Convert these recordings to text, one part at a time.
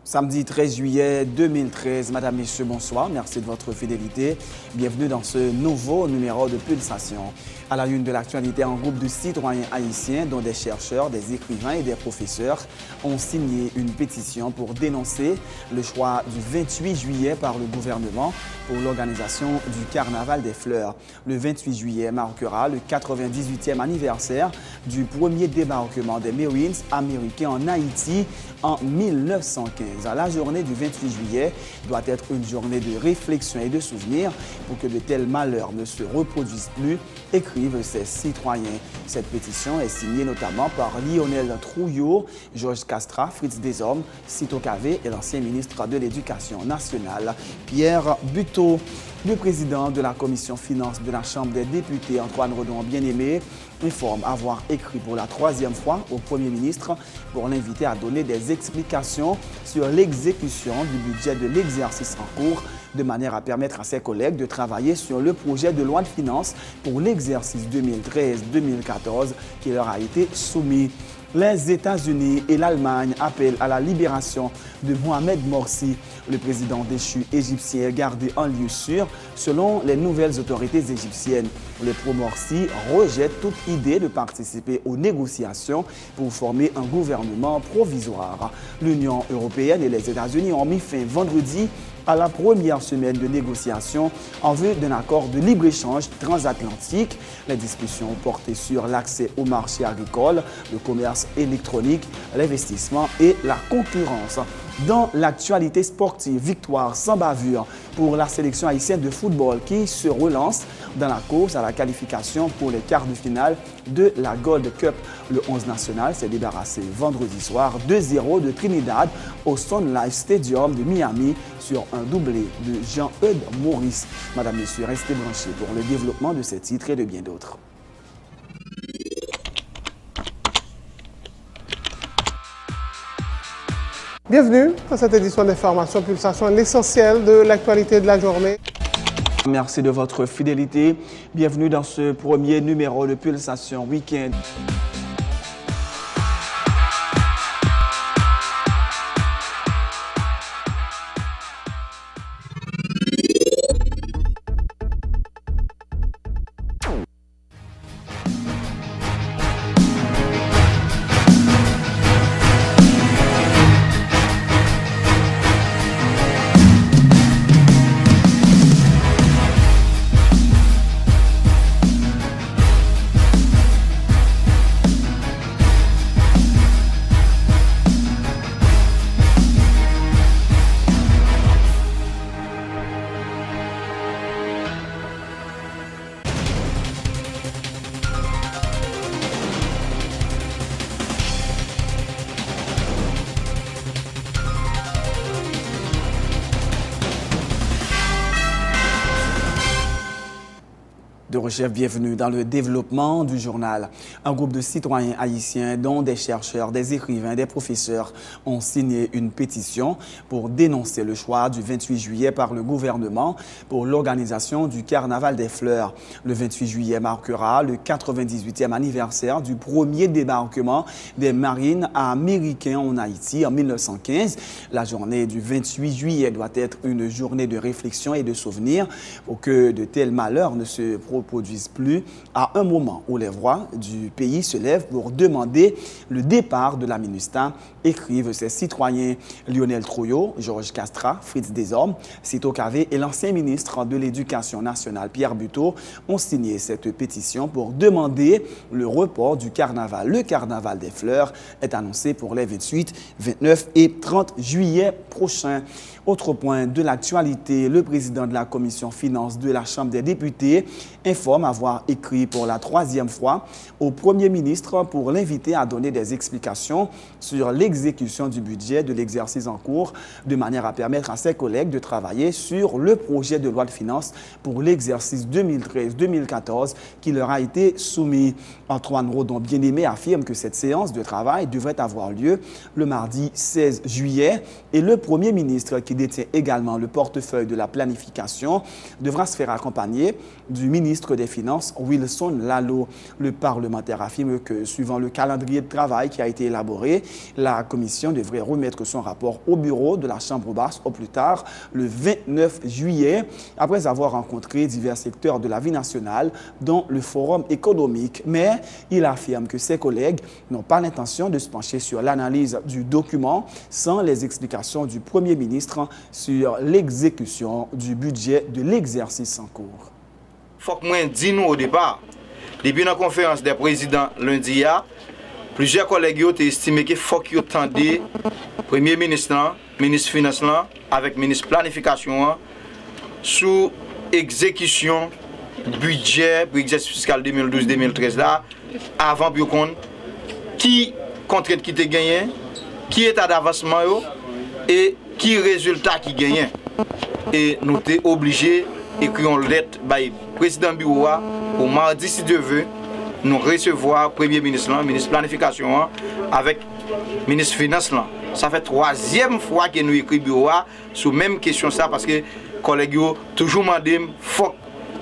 Samedi 13 juillet 2013, Madame, Messieurs, bonsoir. Merci de votre fidélité. Bienvenue dans ce nouveau numéro de Pulsation. À la une de l'actualité, un groupe de citoyens haïtiens, dont des chercheurs, des écrivains et des professeurs, ont signé une pétition pour dénoncer le choix du 28 juillet par le gouvernement pour l'organisation du Carnaval des Fleurs. Le 28 juillet marquera le 98e anniversaire du premier débarquement des Marines américains en Haïti en 1915. La journée du 28 juillet doit être une journée de réflexion et de souvenir pour que de tels malheurs ne se reproduisent plus, écrivent ces citoyens. Cette pétition est signée notamment par Lionel Trouillot, Georges Castra, Fritz Desormes, Cito Cavé et l'ancien ministre de l'Éducation nationale, Pierre Buteau. Le président de la commission finances de la Chambre des députés, Antoine Redon-Bien-Aimé, informe avoir écrit pour la 3e fois au Premier ministre pour l'inviter à donner des explications sur l'exécution du budget de l'exercice en cours, de manière à permettre à ses collègues de travailler sur le projet de loi de finances pour l'exercice 2013-2014 qui leur a été soumis. Les États-Unis et l'Allemagne appellent à la libération de Mohamed Morsi. Le président déchu égyptien est gardé en lieu sûr selon les nouvelles autorités égyptiennes. Le pro-Morsi rejette toute idée de participer aux négociations pour former un gouvernement provisoire. L'Union européenne et les États-Unis ont mis fin vendredi à la première semaine de négociations en vue d'un accord de libre-échange transatlantique. Les discussions ont porté sur l'accès au marché agricole, le commerce électronique, l'investissement et la concurrence. Dans l'actualité sportive, victoire sans bavure pour la sélection haïtienne de football qui se relance dans la course à la qualification pour les quarts de finale de la Gold Cup. Le 11 national s'est débarrassé vendredi soir 2-0 de Trinidad au Sun Life Stadium de Miami sur un doublé de Jean-Eudes Maurice. Madame, Messieurs, restez branchés pour le développement de ces titres et de bien d'autres. Bienvenue dans cette édition d'Information Pulsation, l'essentiel de l'actualité de la journée. Merci de votre fidélité. Bienvenue dans ce premier numéro de Pulsation Week-end. Chef, bienvenue dans le développement du journal. Un groupe de citoyens haïtiens, dont des chercheurs, des écrivains, des professeurs, ont signé une pétition pour dénoncer le choix du 28 juillet par le gouvernement pour l'organisation du Carnaval des Fleurs. Le 28 juillet marquera le 98e anniversaire du premier débarquement des Marines américains en Haïti en 1915. La journée du 28 juillet doit être une journée de réflexion et de souvenir pour que de tels malheurs ne se produisent plus à un moment où les voix du pays se lèvent pour demander le départ de la MINUSTAH, écrivent ces citoyens. Lionel Trouillot, Georges Castra, Fritz Desormes, Cito Cavé et l'ancien ministre de l'Éducation nationale, Pierre Buteau, ont signé cette pétition pour demander le report du carnaval. Le Carnaval des Fleurs est annoncé pour les 28, 29 et 30 juillet prochains. Autre point de l'actualité, le président de la commission finances de la Chambre des députés informe avoir écrit pour la 3e fois au Premier ministre pour l'inviter à donner des explications sur l'exécution du budget de l'exercice en cours, de manière à permettre à ses collègues de travailler sur le projet de loi de finances pour l'exercice 2013-2014 qui leur a été soumis. Antoine Redon-Bien-Aimé affirme que cette séance de travail devrait avoir lieu le mardi 16 juillet et le Premier ministre, qui détient également le portefeuille de la planification, devra se faire accompagner du ministre ministre des Finances, Wilson Lalo. Le parlementaire affirme que, suivant le calendrier de travail qui a été élaboré, la commission devrait remettre son rapport au bureau de la Chambre basse au plus tard le 29 juillet, après avoir rencontré divers secteurs de la vie nationale, dont le Forum économique. Mais il affirme que ses collègues n'ont pas l'intention de se pencher sur l'analyse du document sans les explications du Premier ministre sur l'exécution du budget de l'exercice en cours. Faut que moi dis nous au départ, depuis la conférence des présidents lundi, plusieurs collègues ont estimé qu'il faut qu'ils attendent Premier ministre, ministre des Finances avec ministre de la Planification sous exécution budget pour l'exercice fiscal 2012-2013 là, avant pour qu'on qui contrainte qui était gagné, qui état d'avancement et qui résultat qui gagne. Et nous sommes obligés d'écrire une lettre au président bureau pour mardi si Dieu veut nous recevoir Premier ministre, ministre de la Planification avec ministre des Finances. Ça fait 3e fois que nous écrivons bureau sur la même question ça parce que les collègues ont toujours demandé faut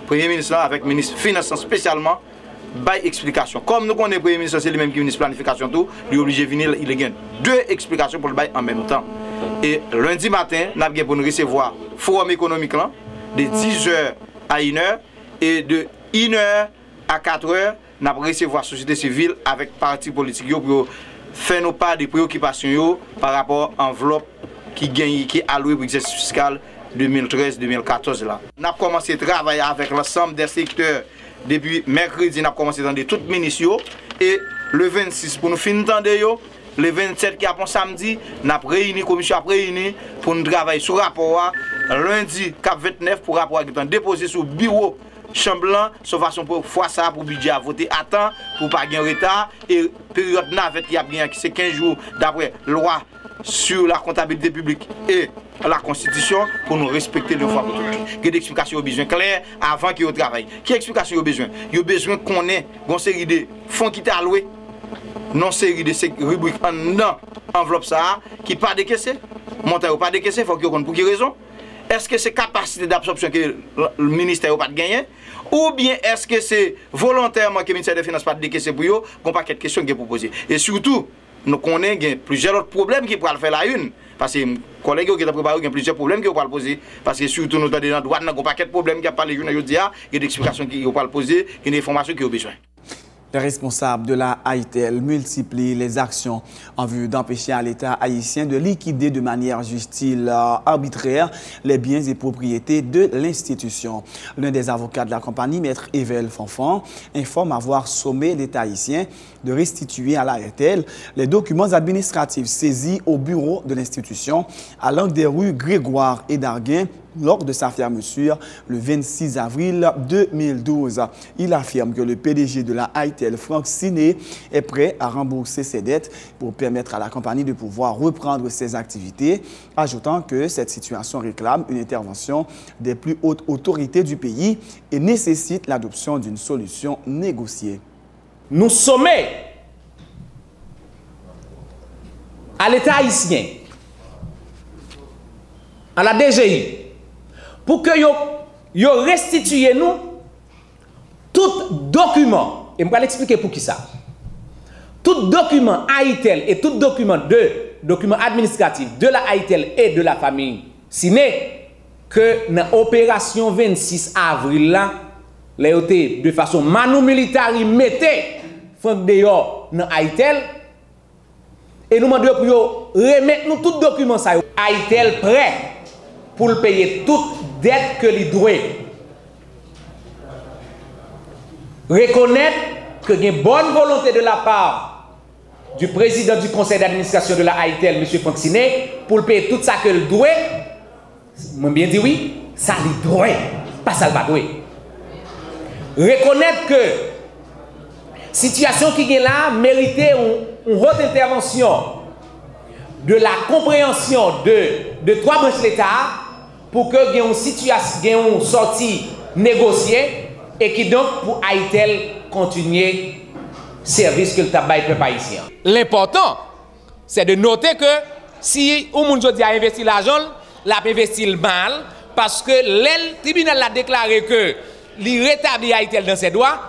Premier ministre avec ministre des Finances spécialement bail explication. Comme nous connaissons le Premier ministre, c'est le même qui ministre de planification tout, il est obligé de venir, il a 2 explications pour le bail en même temps. Et lundi matin, nous avons pour nous recevoir le forum économique là, de 10h à 1h et de 1h à 4h, nous avons recevoir la société civile avec partis politiques pour faire nos pas de préoccupations par rapport à l'enveloppe qui gagne, qui est allouée pour l'exercice fiscal 2013-2014 là. Nous avons commencé à travailler avec l'ensemble des secteurs. Depuis mercredi, nous avons commencé à entendre toutes les ministres. Et le 26, pour nous finir d'entendre, le 27 qui est un samedi, nous avons réuni, la commission a réuni pour nous travailler sur le rapport. Lundi, cap 29, pour le rapport qui est déposé sur le bureau Chamblanc, de façon pour faire ça, pour le budget à voter à temps, pour ne pas gagner retard. Et période navette qui a bien, c'est 15 jours d'après loi sur la comptabilité publique et la Constitution pour nous respecter le fois pour toutes. Que d'explications au besoin claires avant qu'il y ait au travail. Quelle explication au besoin? Il y a besoin qu'on ait une série de fonds qui sont alloués, non série de rubriques en enveloppe ça, qui pas décaissé, montant pas décaissé, il faut qu'il y ait pour quelle raison? Est-ce que c'est capacité d'absorption que le ministère n'a pas gagné? Ou bien est-ce que c'est volontairement que le ministère des Finances n'a pas décaissé pour eux? Qu'on pas quelques questions qui sont proposées. Et surtout, nous connaissons plusieurs autres problèmes qui pourraient faire la une. Parce que les collègues qui ont préparé, il y a plusieurs problèmes qui pourraient poser. Parce que surtout, nous avons dans la droite, nous avons un paquet de problèmes qui ont parlé aujourd'hui, il y a des explications qui pourraient poser, il y a des informations qui ont besoin. Les responsables de la AITEL multiplient les actions en vue d'empêcher à l'État haïtien de liquider de manière juste arbitraire les biens et propriétés de l'institution. L'un des avocats de la compagnie, Maître Evel Fonfon, informe avoir sommé l'État haïtien de restituer à l'AITEL les documents administratifs saisis au bureau de l'institution à l'angle des rues Grégoire et Darguin lors de sa fermeture le 26 avril 2012. Il affirme que le PDG de la AITEL, Franck Siné, est prêt à rembourser ses dettes pour permettre à la compagnie de pouvoir reprendre ses activités, ajoutant que cette situation réclame une intervention des plus hautes autorités du pays et nécessite l'adoption d'une solution négociée. Nous sommons à l'État haïtien, à la DGI, pour que vous restituiez nous tout document, et je vais l'expliquer pour qui ça. Tout document AITEL et tout document administratif de la AITEL et de la famille Siné, que dans l'opération 26 avril, là, de façon manu militaire, mettez Franck dehors dans AITEL, et nous demandons pour remettre nous tout document ça. AITEL prêt pour le payer toute dette que lui doit. Reconnaître que il y a une bonne volonté de la part du président du conseil d'administration de la AITEL, M. Franck Siné, pour le payer tout ça que le doit. Moi bien dit oui, ça lui doit, pas ça le pas doit. Reconnaître que situation qui est là méritait une haute intervention de la compréhension de 3 branches de l'État pour que il y ait une situation, une sortie négociée et qui donc pour AITEL continuer service que le tabac peuple haïtien. L'important, c'est de noter que si on a investi l'argent, l'a investi le mal parce que le tribunal a déclaré que li rétablit Haïtel dans ses droits,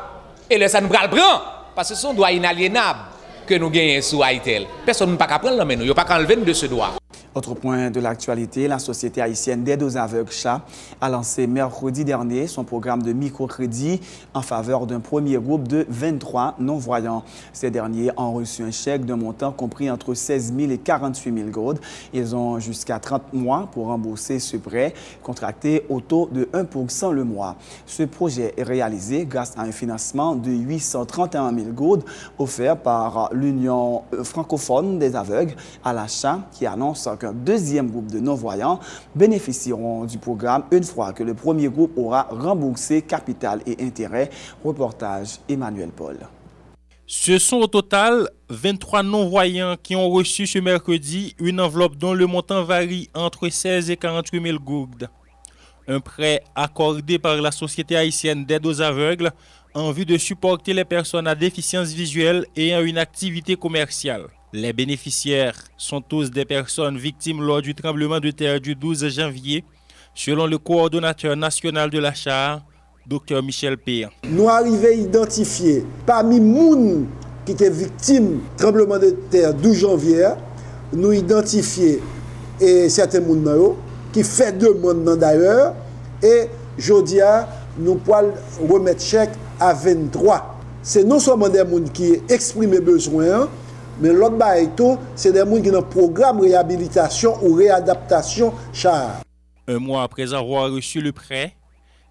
et là, ça nous prend le prend, parce que ce sont droits inaliénables que nous gagnons sous Haïtel. Personne ne peut pas prendre, mais nous, il n'y a pas qu'à enlever de ce droit. Autre point de l'actualité, la Société haïtienne d'aide aux aveugles CHA a lancé mercredi dernier son programme de microcrédit en faveur d'un premier groupe de 23 non-voyants. Ces derniers ont reçu un chèque d'un montant compris entre 16 000 et 48 000 gourdes. Ils ont jusqu'à 30 mois pour rembourser ce prêt contracté au taux de 1% le mois. Ce projet est réalisé grâce à un financement de 831 000 gourdes offert par l'Union francophone des aveugles à la CHA qui annonce qu'un deuxième groupe de non-voyants bénéficieront du programme une fois que le premier groupe aura remboursé capital et intérêts. Reportage Emmanuel Paul. Ce sont au total 23 non-voyants qui ont reçu ce mercredi une enveloppe dont le montant varie entre 16 et 48 000 gourdes. Un prêt accordé par la Société haïtienne d'aide aux aveugles en vue de supporter les personnes à déficience visuelle ayant une activité commerciale. Les bénéficiaires sont tous des personnes victimes lors du tremblement de terre du 12 janvier, selon le coordonnateur national de la CHA, Dr Michel Péan. Nous arrivons à identifier parmi les gens qui étaient victimes du tremblement de terre 12 janvier, nous identifions certains gens qui font demande d'ailleurs et aujourd'hui nous pouvons remettre chèque à 23. C'est non seulement des gens qui expriment besoin, mais l'autre c'est des gens qui ont un programme de réhabilitation ou réadaptation CHA. Un mois après avoir reçu le prêt,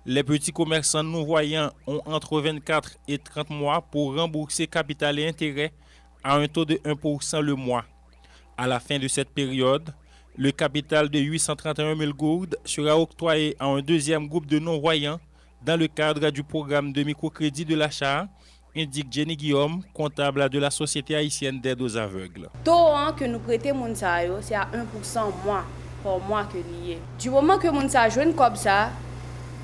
les petits commerçants non-voyants ont entre 24 et 30 mois pour rembourser capital et intérêts à un taux de 1% le mois. À la fin de cette période, le capital de 831 000 gourdes sera octroyé à un deuxième groupe de non-voyants dans le cadre du programme de microcrédit de la CHA, indique Jenny Guillaume, comptable de la Société haïtienne d'aide aux aveugles. Le taux que nous prêtons, c'est à 1% par mois que lié. Du moment que nous avons comme ça,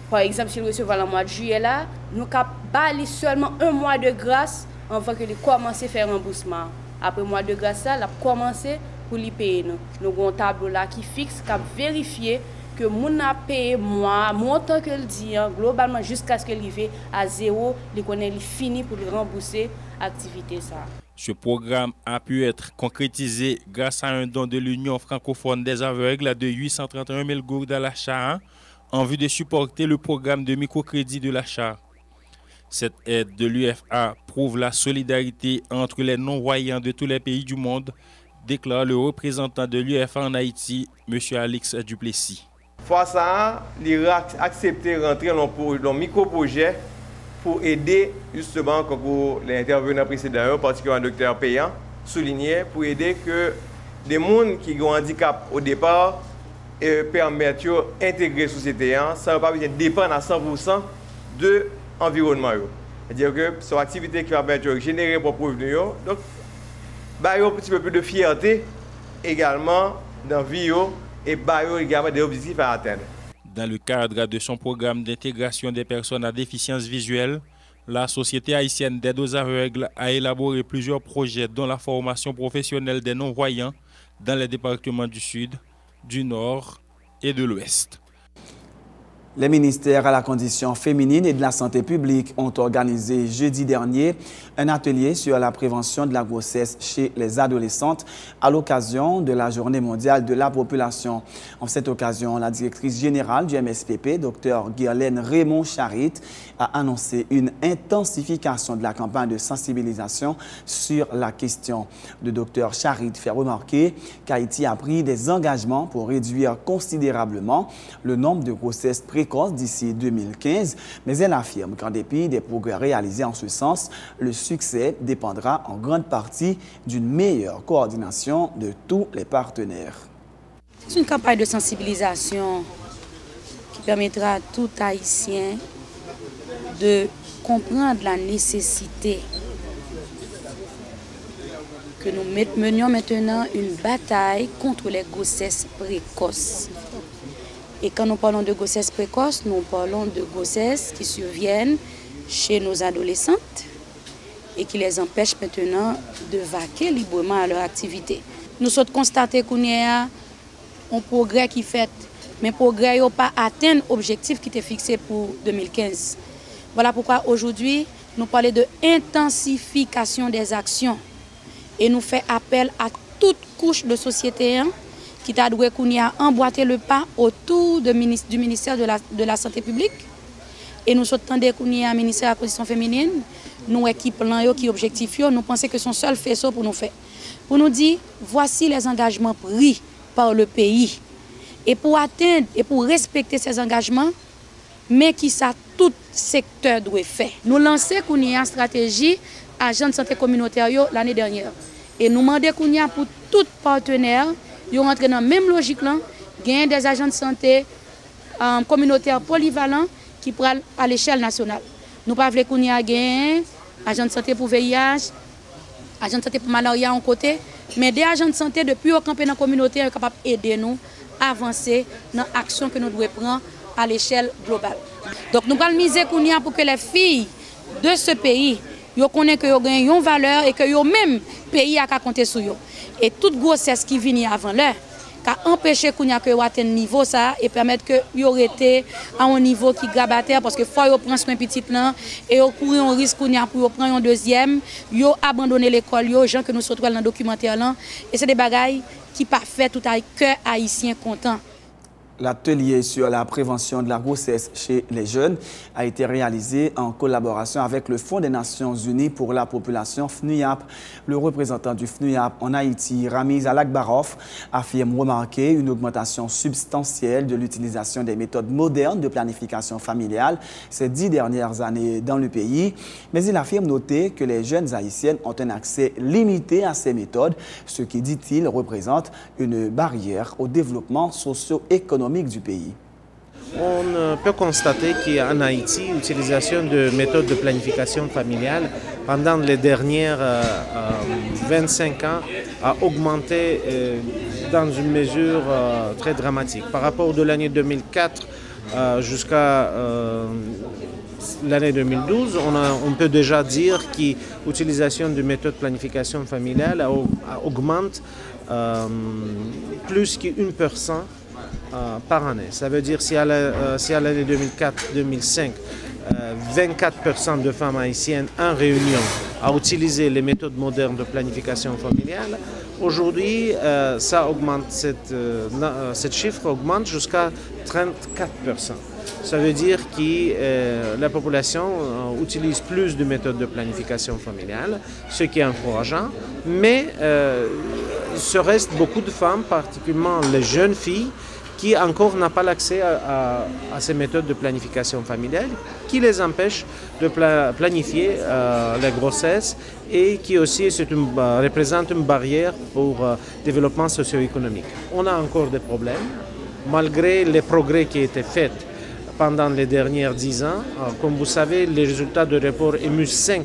par exemple, si nous recevons le mois de juillet, là, nous avons seulement un mois de grâce avant que nous commencions à faire un remboursement. Après le mois de grâce, là, nous avons commencé pour les payer. Nous avons un tableau là qui fixe, qui vérifie que nous avons payé mois, montant que le dit, globalement jusqu'à ce que l'arrive à zéro, il fini pour rembourser l'activité. Ce programme a pu être concrétisé grâce à un don de l'Union francophone des aveugles de 831 000 gourdes à la CHA en vue de supporter le programme de microcrédit de la CHA. Cette aide de l'UFA prouve la solidarité entre les non-voyants de tous les pays du monde, déclare le représentant de l'UFA en Haïti, M. Alix Duplessis. Fois ça, il a accepté de rentrer dans un micro-projet pour aider justement, comme les intervenants précédents, particulièrement le docteur Péan, souligné, pour aider que des gens qui ont un handicap au départ permettent d'intégrer la société sans pas dépendre à 100% de l'environnement. C'est-à-dire que c'est une activité qui va permettre de générer pour revenus. Donc, il y a un petit peu plus de fierté également dans la vie et également des objectifs à atteindre. Dans le cadre de son programme d'intégration des personnes à déficience visuelle, la Société haïtienne d'aide aux aveugles a élaboré plusieurs projets dont la formation professionnelle des non-voyants dans les départements du Sud, du Nord et de l'Ouest. Les ministères à la condition féminine et de la santé publique ont organisé jeudi dernier un atelier sur la prévention de la grossesse chez les adolescentes à l'occasion de la Journée mondiale de la population. En cette occasion, la directrice générale du MSPP, Dr Guirlaine Raymond Charit, a annoncé une intensification de la campagne de sensibilisation sur la question. Le Dr Charit fait remarquer qu'Haïti a pris des engagements pour réduire considérablement le nombre de grossesses précoces d'ici 2015, mais elle affirme qu'en dépit des progrès réalisés en ce sens, le succès dépendra en grande partie d'une meilleure coordination de tous les partenaires. C'est une campagne de sensibilisation qui permettra à tout Haïtien de comprendre la nécessité que nous menions maintenant une bataille contre les grossesses précoces. Et quand nous parlons de grossesse précoce, nous parlons de grossesses qui surviennent chez nos adolescentes et qui les empêchent maintenant de vaquer librement à leur activité. Nous sommes constatés qu'il y a un progrès qui est fait, mais le progrès n'a pas atteint l'objectif qui était fixé pour 2015. Voilà pourquoi aujourd'hui, nous parlons de intensification des actions. Et nous faisons appel à toute couche de société qui t'a doué qu'on y a emboîté le pas autour du ministère de la Santé publique. Et nous attendons qu'on y a un ministère de la Condition féminine, nous équipons qui objectif, nous pensons que son seul faisceau pour nous faire. Pour nous dire, voici les engagements pris par le pays. Et pour atteindre et pour respecter ces engagements, mais qui ça tout secteur doit faire. Nous lançons qu'on y a une stratégie agent de santé communautaire l'année dernière. Et nous demandons qu'on y a pour tout partenaire, ils rentrent dans la même logique là, gagner des agents de santé communautaires polyvalents qui prennent à l'échelle nationale. Nous ne pouvons pas qu'on y a gagné agents de santé pour VIH, agents de santé pour malaria en côté, mais des agents de santé depuis au campé dans la communauté sont capables d'aider nous à avancer dans l'action que nous devons prendre à l'échelle globale. Donc nous allons miser pour que les filles de ce pays connaissent que ont une valeur et que le même pays a compter sur eux. Et toute grossesse qui vient avant l'heure, qu'a empêché qu'on y a que atteindre niveau ça et permettre que y aurait été à un niveau qui grabataire parce que faut yo prendre soin petit là et yo courir un risque qu'on y a pour prendre un deuxième, yo abandonner l'école yo gens que nous se dans le documentaire là et c'est des bagailles qui pas fait tout avec cœur haïtien content. L'atelier sur la prévention de la grossesse chez les jeunes a été réalisé en collaboration avec le Fonds des Nations Unies pour la population FNUIAP. Le représentant du FNUIAP en Haïti, Ramiz Alakbarov, affirme remarquer une augmentation substantielle de l'utilisation des méthodes modernes de planification familiale ces 10 dernières années dans le pays. Mais il affirme noter que les jeunes haïtiennes ont un accès limité à ces méthodes, ce qui, dit-il, représente une barrière au développement socio-économique du pays. On peut constater qu'en Haïti, l'utilisation de méthodes de planification familiale pendant les dernières 25 ans a augmenté dans une mesure très dramatique. Par rapport de l'année 2004 jusqu'à l'année 2012, on peut déjà dire que l'utilisation de méthodes de planification familiale augmente plus qu'1% par année. Ça veut dire si à l'année 2004-2005, 24% de femmes haïtiennes en réunion a utilisé les méthodes modernes de planification familiale, aujourd'hui, ça augmente, cette chiffre augmente jusqu'à 34%. Ça veut dire que la population utilise plus de méthodes de planification familiale, ce qui est encourageant, mais il reste beaucoup de femmes, particulièrement les jeunes filles, qui encore n'ont pas l'accès à ces méthodes de planification familiale, qui les empêchent de planifier la grossesse et qui aussi représente une barrière pour le développement socio-économique. On a encore des problèmes, malgré les progrès qui ont été faits pendant les dernières 10 ans. Comme vous savez, les résultats du rapport EMUS5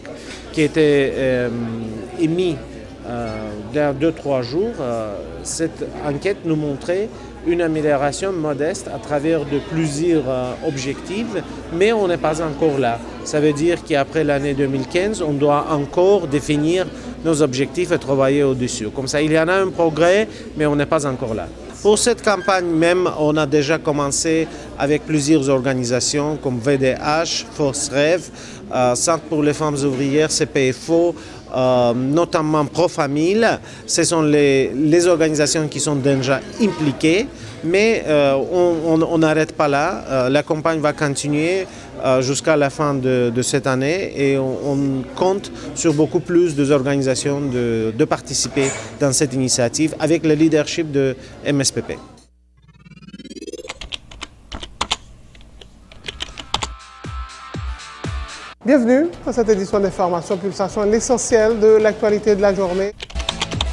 qui étaient émis dans 2-3 jours, cette enquête nous montrait une amélioration modeste à travers de plusieurs objectifs, mais on n'est pas encore là. Ça veut dire qu'après l'année 2015, on doit encore définir nos objectifs et travailler au-dessus. Comme ça, il y en a un progrès, mais on n'est pas encore là. Pour cette campagne même, on a déjà commencé avec plusieurs organisations comme VDH, Force Rêve, Centre pour les femmes ouvrières, CPFO, notamment Pro-Famille. Ce sont les organisations qui sont déjà impliquées, mais on n'arrête pas là. La campagne va continuer jusqu'à la fin de cette année et on compte sur beaucoup plus d'organisations de participer dans cette initiative avec le leadership de MSPP. Bienvenue dans cette édition d'Information Pulsation, l'essentiel de l'actualité de la journée.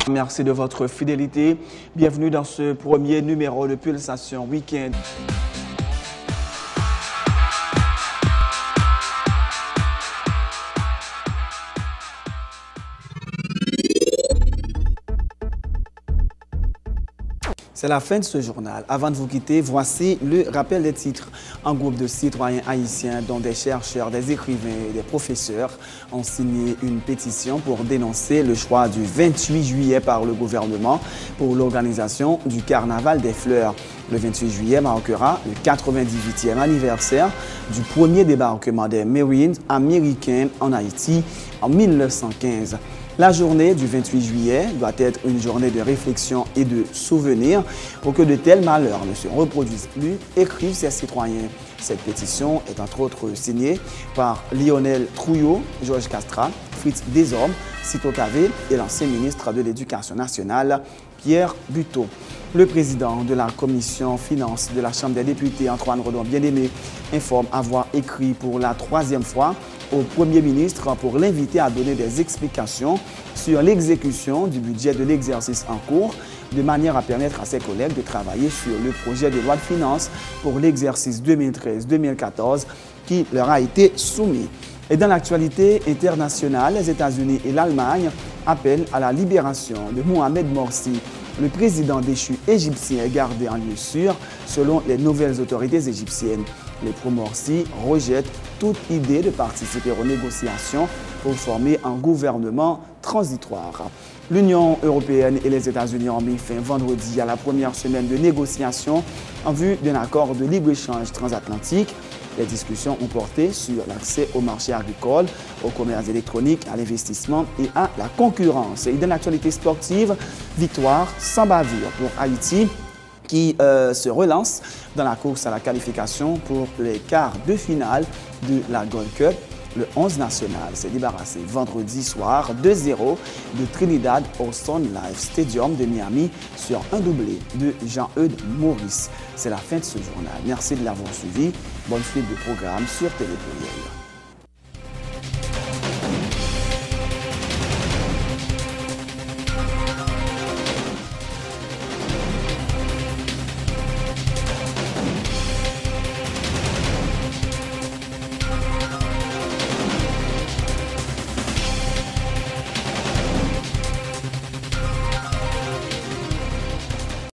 Merci de votre fidélité. Bienvenue dans ce premier numéro de Pulsation Week-end. C'est la fin de ce journal. Avant de vous quitter, voici le rappel des titres. Un groupe de citoyens haïtiens, dont des chercheurs, des écrivains et des professeurs, ont signé une pétition pour dénoncer le choix du 28 juillet par le gouvernement pour l'organisation du Carnaval des fleurs. Le 28 juillet marquera le 98e anniversaire du premier débarquement des Marines américains en Haïti en 1915. La journée du 28 juillet doit être une journée de réflexion et de souvenir pour que de tels malheurs ne se reproduisent plus, écrivent ces citoyens. Cette pétition est entre autres signée par Lionel Trouillot, Georges Castra, Fritz Desormes, Cito Cavé et l'ancien ministre de l'Éducation nationale, Pierre Buteau. Le président de la commission finances de la Chambre des députés, Antoine Redon Bien-Aimé, informe avoir écrit pour la 3e fois au Premier ministre pour l'inviter à donner des explications sur l'exécution du budget de l'exercice en cours, de manière à permettre à ses collègues de travailler sur le projet de loi de finances pour l'exercice 2013-2014 qui leur a été soumis. Et dans l'actualité internationale, les États-Unis et l'Allemagne appellent à la libération de Mohamed Morsi. Le président déchu égyptien est gardé en lieu sûr selon les nouvelles autorités égyptiennes. Les pro-Morsi rejettent toute idée de participer aux négociations pour former un gouvernement transitoire. L'Union européenne et les États-Unis ont mis fin vendredi à la première semaine de négociations en vue d'un accord de libre-échange transatlantique. Les discussions ont porté sur l'accès au marché agricole, au commerce électronique, à l'investissement et à la concurrence. Et dans l'actualité sportive, victoire sans bavure pour Haïti qui se relance dans la course à la qualification pour les quarts de finale de la Gold Cup. Le 11 national s'est débarrassé vendredi soir 2-0 de Trinidad au Sun Life Stadium de Miami sur un doublé de Jean-Eudes Maurice. C'est la fin de ce journal. Merci de l'avoir suivi. Bonne suite de programme sur Télé Pluriel.